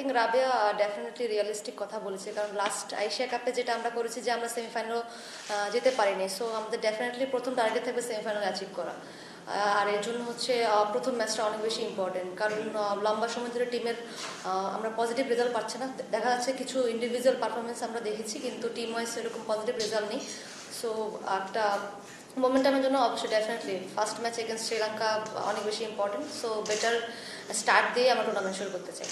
think Rabeya definitely realistic কথা বলেছে, কারণ লাস্ট এশিয়া কাপে যেটা আমরা করেছি যে আমরা সেমিফাইনাল যেতে পারিনি। সো আমাদের ডেফিনেটলি প্রথম টার্গেট থাকবে সেমিফাইনাল অ্যাচিভ করা। আর এর জন্য হচ্ছে প্রথম ম্যাচটা অনেক বেশি ইম্পর্টেন্ট, কারণ লম্বা সময় ধরে টিমের আমরা পজিটিভ রেজাল্ট পাচ্ছি না। দেখা যাচ্ছে কিছু ইন্ডিভিজুয়াল পারফরমেন্স আমরা দেখেছি, কিন্তু টিম ওয়াইজ এরকম পজিটিভ রেজাল্ট নেই। সো একটা মোমেন্টামের জন্য অবশ্যই definitely first match against Sri Lanka অনেক বেশি ইম্পর্টেন্ট। সো বেটার স্টার্ট দিয়ে আমরা টুর্নামেন্ট শুরু করতে চাই।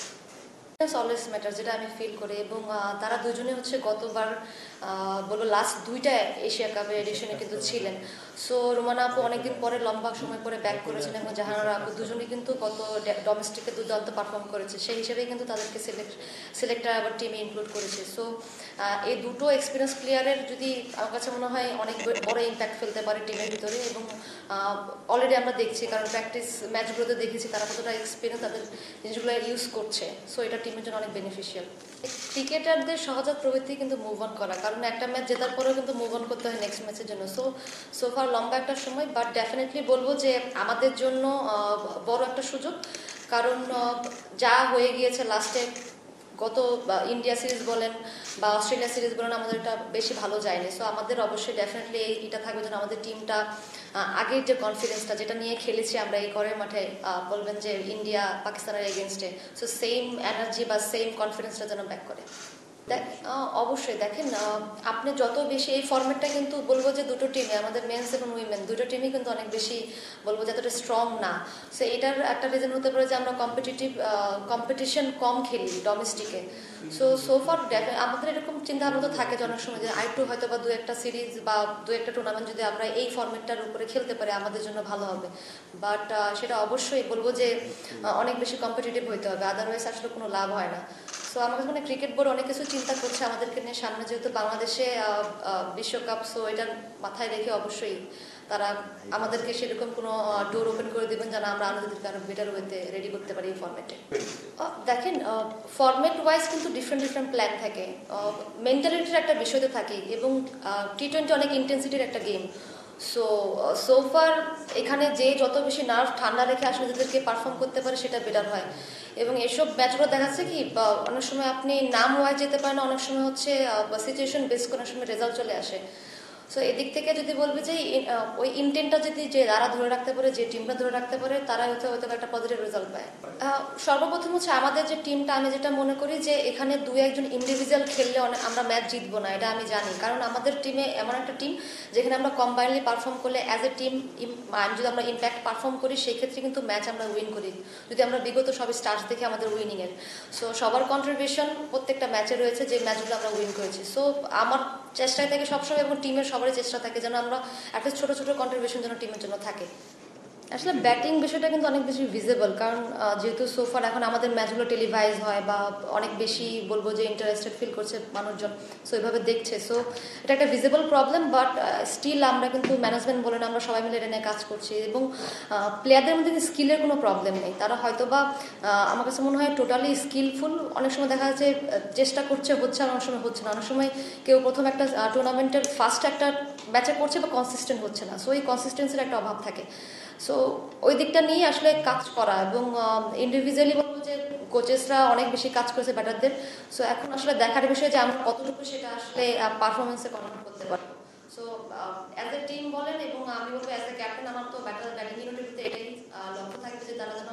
অলওয়েজ ম্যাটার, যেটা আমি ফিল করি। এবং তারা দুজনে হচ্ছে গতবার বলবো লাস্ট দুইটা এশিয়া কাপের এডিশনে কিন্তু ছিলেন। সো রুমানা আপু অনেকদিন পরে লম্বা সময় পরে ব্যাক করেছেন, এবং জাহানারা আপু দুজনেই কিন্তু গত ডোমেস্টিকে দুর্দান্ত পারফর্ম করেছে। সেই হিসেবেই কিন্তু তাদেরকে সিলেক্টার আবার টিমে ইনক্লুড করেছে। সো এই দুটো এক্সপিরিয়েন্স প্লেয়ারের যদি আমার কাছে মনে হয় অনেক বড় ইম্প্যাক্ট ফেলতে পারে টিমের ভিতরে। এবং অলরেডি আমরা দেখছি, কারণ প্র্যাকটিস ম্যাচগুলোতে দেখেছি তারা কতটা এক্সপিরিয়েন্স তাদের জিনিসগুলো ইউজ করছে। সো এটা টিমের জন্য অনেক বেনিফিশিয়াল। ক্রিকেটারদের সহজাত প্রবৃত্তি কিন্তু মুভ অন করা, কারণ একটা ম্যাচ জেতার পরেও কিন্তু মুভ অন করতে হয় নেক্সট ম্যাচের জন্য। সোফার লম্বা একটা সময়, বাট ডেফিনেটলি বলবো যে আমাদের জন্য বড় একটা সুযোগ, কারণ যা হয়ে গিয়েছে লাস্টে গত ইন্ডিয়া সিরিজ বলেন বা অস্ট্রেলিয়া সিরিজ বলেন, আমাদের এটা বেশি ভালো যায়নি। সো আমাদের অবশ্যই ডেফিনেটলি এটা থাকবে যেন আমাদের টিমটা আগের যে কনফিডেন্সটা যেটা নিয়ে খেলেছি আমরা এই ঘরের মাঠে, বলবেন যে ইন্ডিয়া পাকিস্তানের এগেনস্টে, সো সেম এনার্জি বা সেম কনফিডেন্সটা যেন ব্যাক করে। অবশ্যই দেখেন, আপনি যত বেশি এই ফরম্যাটটা কিন্তু বলবো যে দুটো টিমে আমাদের মেন্স এবং উইমেন দুটো টিমই কিন্তু অনেক বেশি বলবো যে এতটা স্ট্রং না। সো এটার একটা রিজন হতে পারে যে আমরা কম্পিটিশন কম খেলি ডোমেস্টিকে। সোফার আমাদের এরকম চিন্তা ভাবনা তো থাকে যে অনেক সময় যে আরেকটু হয়তো বা দু একটা সিরিজ বা দু একটা টুর্নামেন্ট যদি আমরা এই ফরম্যাটটার উপরে খেলতে পারি আমাদের জন্য ভালো হবে। বাট সেটা অবশ্যই বলবো যে অনেক বেশি কম্পিটিটিভ হইতে হবে, আদারওয়াইজ আসলে কোনো লাভ হয় না। সো আমাদের মানে ক্রিকেট বোর্ড অনেক কিছু চিন্তা করছে আমাদেরকে নিয়ে সামনে, যেহেতু বাংলাদেশে বিশ্বকাপ। সো এটা মাথায় রেখে অবশ্যই তারা আমাদেরকে সেরকম কোনো ডোর ওপেন করে দেবেন যেন আমরা আমাদেরকে আরো বেটার ওয়েতে রেডি করতে পারি এই ফরম্যাটে। দেখেন, ফরম্যাট ওয়াইজ কিন্তু ডিফারেন্ট প্ল্যান থাকে, মেন্টালিটির একটা বিষয় তো থাকে, এবং টি-20 অনেক ইন্টেন্সিটির একটা গেম। সোফার এখানে যে যত বেশি নার্ভ ঠান্ডা রেখে আসলে যাদেরকে পারফর্ম করতে পারে সেটা বেটার হয়। এবং এসব ম্যাচগুলো দেখাচ্ছে কি অনেক সময় আপনি নাম ওয়াইজ যেতে পারেন, অনেক সময় হচ্ছে সিচুয়েশন বেস করে অনেক সময় রেজাল্ট চলে আসে। সো এদিক থেকে যদি বলবে যে ওই ইন্টেন্টটা যদি যে যারা ধরে রাখতে পারে, যে টিমটা ধরে রাখতে পারে, তারা হয়তো একটা পজিটিভ রেজাল্ট পায়। সর্বপ্রথম হচ্ছে আমাদের যে টিমটা, আমি যেটা মনে করি যে এখানে দুই একজন ইন্ডিভিজুয়াল খেললে আমরা ম্যাচ জিতবো না, এটা আমি জানি। কারণ আমাদের টিমে এমন একটা টিম যেখানে আমরা কম্বাইনলি পারফর্ম করলে অ্যাজ এ টিম যদি আমরা ইম্প্যাক্ট পারফর্ম করি সেই ক্ষেত্রে কিন্তু ম্যাচ আমরা উইন করি, যদি আমরা বিগত সব স্টার্স দেখি আমাদের উইনিংয়ের। সো সবার কন্ট্রিবিউশন প্রত্যেকটা ম্যাচে রয়েছে যে ম্যাচগুলো আমরা উইন করেছি। সো আমার চেষ্টায় থাকে সবসময়, এবং টিমের সবারই চেষ্টা থাকে যেন আমরা একটা ছোট ছোট কন্ট্রিবিউশন যেন টিমের জন্য থাকে। আসলে ব্যাটিং বিষয়টা কিন্তু অনেক বেশি ভিজিবল, কারণ যেহেতু সোফার এখন আমাদের ম্যাচগুলো টেলিভাইজ হয় বা অনেক বেশি বলবো যে ইন্টারেস্টেড ফিল করছে মানুষজন, সো এইভাবে দেখছে। সো এটা একটা ভিজিবল প্রবলেম, বাট স্টিল আমরা কিন্তু ম্যানেজমেন্ট বলেন আমরা সবাই মিলে এটা নিয়ে কাজ করছি। এবং প্লেয়ারদের মধ্যে স্কিলের কোনো প্রবলেম নেই, তারা হয়তো বা আমার কাছে মনে হয় টোটালি স্কিলফুল। অনেক সময় দেখা যাচ্ছে চেষ্টা করছে, হচ্ছে, অনেক সময় হচ্ছে না। অনেক সময় কেউ প্রথম একটা টুর্নামেন্টের ফার্স্ট একটা ম্যাচে করছে বা কনসিস্টেন্ট হচ্ছে না, সো এই কনসিস্টেন্সির একটা অভাব থাকে। সো ওই দিকটা নিয়ে আসলে কাজ করা, এবং ইন্ডিভিজুয়ালি বলবো যে কোচেসরা অনেক বেশি কাজ করেছে ব্যাটারদের। সো এখন আসলে দেখার বিষয় যে আমরা কতটুকু সেটা আসলে পারফরমেন্সে কনভার্ট করতে পারবো। সো অ্যাজ এ টিম বলেন, এবং আমি বলবো অ্যাজ এ ক্যাপ্টেন, আমার তো ব্যাটিং ইউনিটের ভিতরে এটাই লক্ষ্য থাকবে যে তারা যেন